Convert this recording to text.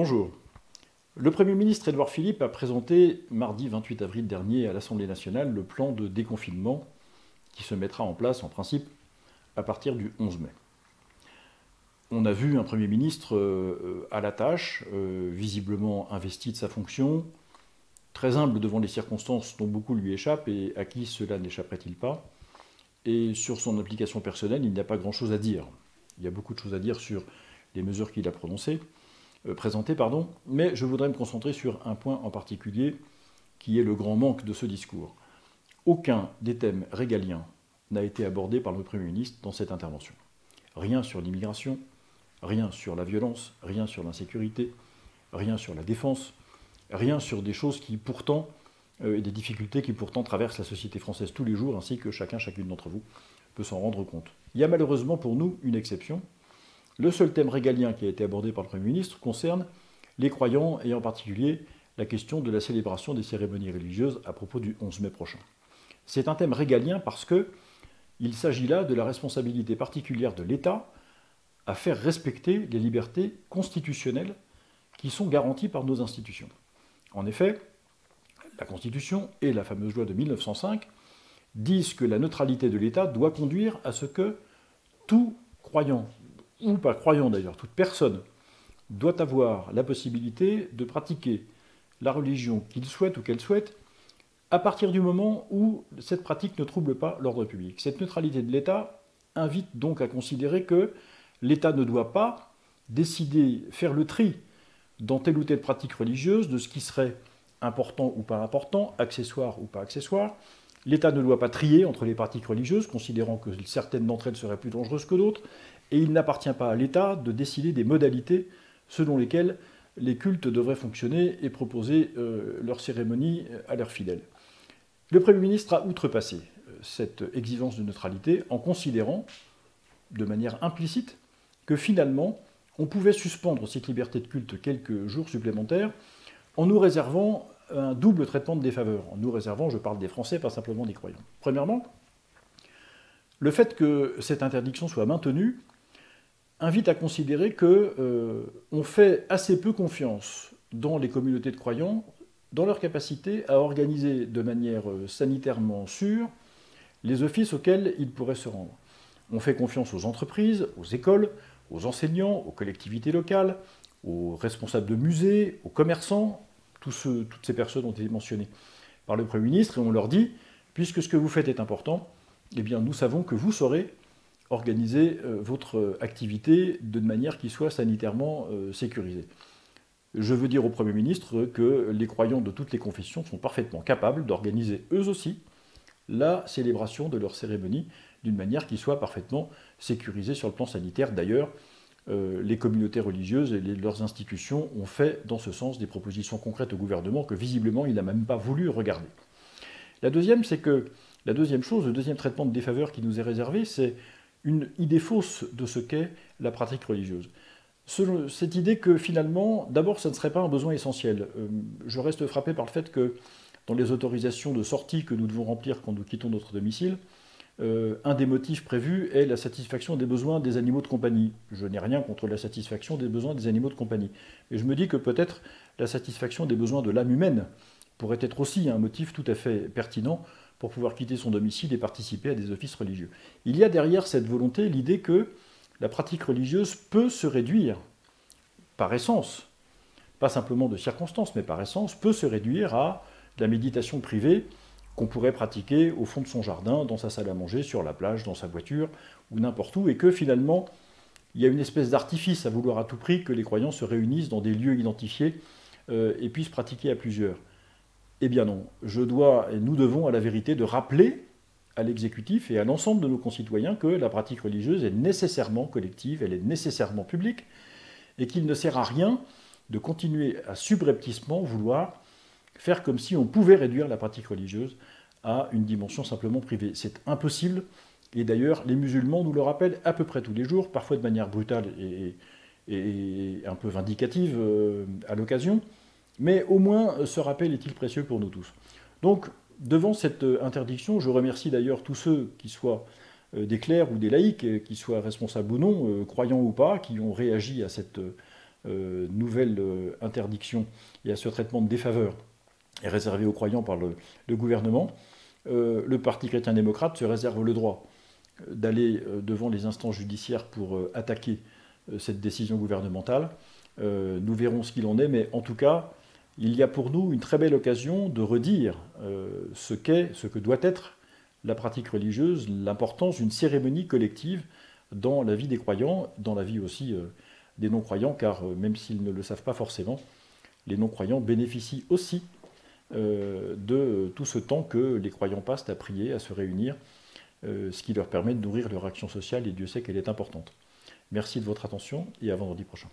Bonjour. Le Premier ministre Édouard Philippe a présenté mardi 28 avril dernier à l'Assemblée nationale le plan de déconfinement qui se mettra en place en principe à partir du 11 mai. On a vu un Premier ministre à la tâche, visiblement investi de sa fonction, très humble devant les circonstances dont beaucoup lui échappent et à qui cela n'échapperait-il pas. Et sur son implication personnelle, il n'y a pas grand-chose à dire. Il y a beaucoup de choses à dire sur les mesures qu'il a présentées, mais je voudrais me concentrer sur un point en particulier qui est le grand manque de ce discours. Aucun des thèmes régaliens n'a été abordé par le Premier ministre dans cette intervention. Rien sur l'immigration, rien sur la violence, rien sur l'insécurité, rien sur la défense, rien sur des choses qui pourtant, et des difficultés qui pourtant traversent la société française tous les jours, ainsi que chacune d'entre vous peut s'en rendre compte. Il y a malheureusement pour nous une exception. Le seul thème régalien qui a été abordé par le Premier ministre concerne les croyants et en particulier la question de la célébration des cérémonies religieuses à propos du 11 mai prochain. C'est un thème régalien parce qu'il s'agit là de la responsabilité particulière de l'État à faire respecter les libertés constitutionnelles qui sont garanties par nos institutions. En effet, la Constitution et la fameuse loi de 1905 disent que la neutralité de l'État doit conduire à ce que tout croyant, ou pas croyant d'ailleurs, toute personne, doit avoir la possibilité de pratiquer la religion qu'il souhaite ou qu'elle souhaite, à partir du moment où cette pratique ne trouble pas l'ordre public. Cette neutralité de l'État invite donc à considérer que l'État ne doit pas décider, faire le tri dans telle ou telle pratique religieuse de ce qui serait important ou pas important, accessoire ou pas accessoire. L'État ne doit pas trier entre les pratiques religieuses, considérant que certaines d'entre elles seraient plus dangereuses que d'autres, et il n'appartient pas à l'État de décider des modalités selon lesquelles les cultes devraient fonctionner et proposer leurs cérémonies à leurs fidèles. Le Premier ministre a outrepassé cette exigence de neutralité en considérant, de manière implicite, que finalement, on pouvait suspendre cette liberté de culte quelques jours supplémentaires en nous réservant un double traitement de défaveur. En nous réservant, je parle des Français, pas simplement des croyants. Premièrement, le fait que cette interdiction soit maintenue invite à considérer qu'on fait assez peu confiance dans les communautés de croyants, dans leur capacité à organiser de manière sanitairement sûre les offices auxquels ils pourraient se rendre. On fait confiance aux entreprises, aux écoles, aux enseignants, aux collectivités locales, aux responsables de musées, aux commerçants. Toutes ces personnes ont été mentionnées par le Premier ministre et on leur dit, puisque ce que vous faites est important, eh bien nous savons que vous saurez organiser votre activité de manière qui soit sanitairement sécurisée. Je veux dire au Premier ministre que les croyants de toutes les confessions sont parfaitement capables d'organiser eux aussi la célébration de leur cérémonie d'une manière qui soit parfaitement sécurisée sur le plan sanitaire. D'ailleurs, les communautés religieuses et leurs institutions ont fait dans ce sens des propositions concrètes au gouvernement que visiblement il n'a même pas voulu regarder. La deuxième chose, le deuxième traitement de défaveur qui nous est réservé, c'est une idée fausse de ce qu'est la pratique religieuse. Cette idée que finalement, d'abord, ça ne serait pas un besoin essentiel. Je reste frappé par le fait que dans les autorisations de sortie que nous devons remplir quand nous quittons notre domicile, un des motifs prévus est la satisfaction des besoins des animaux de compagnie. Je n'ai rien contre la satisfaction des besoins des animaux de compagnie. Mais je me dis que peut-être la satisfaction des besoins de l'âme humaine pourrait être aussi un motif tout à fait pertinent pour pouvoir quitter son domicile et participer à des offices religieux. Il y a derrière cette volonté l'idée que la pratique religieuse peut se réduire, par essence, pas simplement de circonstances, mais par essence, peut se réduire à la méditation privée qu'on pourrait pratiquer au fond de son jardin, dans sa salle à manger, sur la plage, dans sa voiture, ou n'importe où, et que finalement, il y a une espèce d'artifice à vouloir à tout prix que les croyants se réunissent dans des lieux identifiés et puissent pratiquer à plusieurs. Eh bien non, nous devons à la vérité de rappeler à l'exécutif et à l'ensemble de nos concitoyens que la pratique religieuse est nécessairement collective, elle est nécessairement publique, et qu'il ne sert à rien de continuer à subrepticement vouloir faire comme si on pouvait réduire la pratique religieuse à une dimension simplement privée. C'est impossible, et d'ailleurs les musulmans nous le rappellent à peu près tous les jours, parfois de manière brutale et un peu vindicative à l'occasion, mais au moins ce rappel est-il précieux pour nous tous. Donc, devant cette interdiction, je remercie d'ailleurs tous ceux qui soient des clercs ou des laïcs, qui soient responsables ou non, croyants ou pas, qui ont réagi à cette nouvelle interdiction et à ce traitement de défaveur est réservé aux croyants par le gouvernement, le Parti chrétien-démocrate se réserve le droit d'aller devant les instances judiciaires pour attaquer cette décision gouvernementale. Nous verrons ce qu'il en est, mais en tout cas, il y a pour nous une très belle occasion de redire ce que doit être la pratique religieuse, l'importance d'une cérémonie collective dans la vie des croyants, dans la vie aussi des non-croyants, car même s'ils ne le savent pas forcément, les non-croyants bénéficient aussi de tout ce temps que les croyants passent à prier, à se réunir, ce qui leur permet de nourrir leur action sociale, et Dieu sait qu'elle est importante. Merci de votre attention et à vendredi prochain.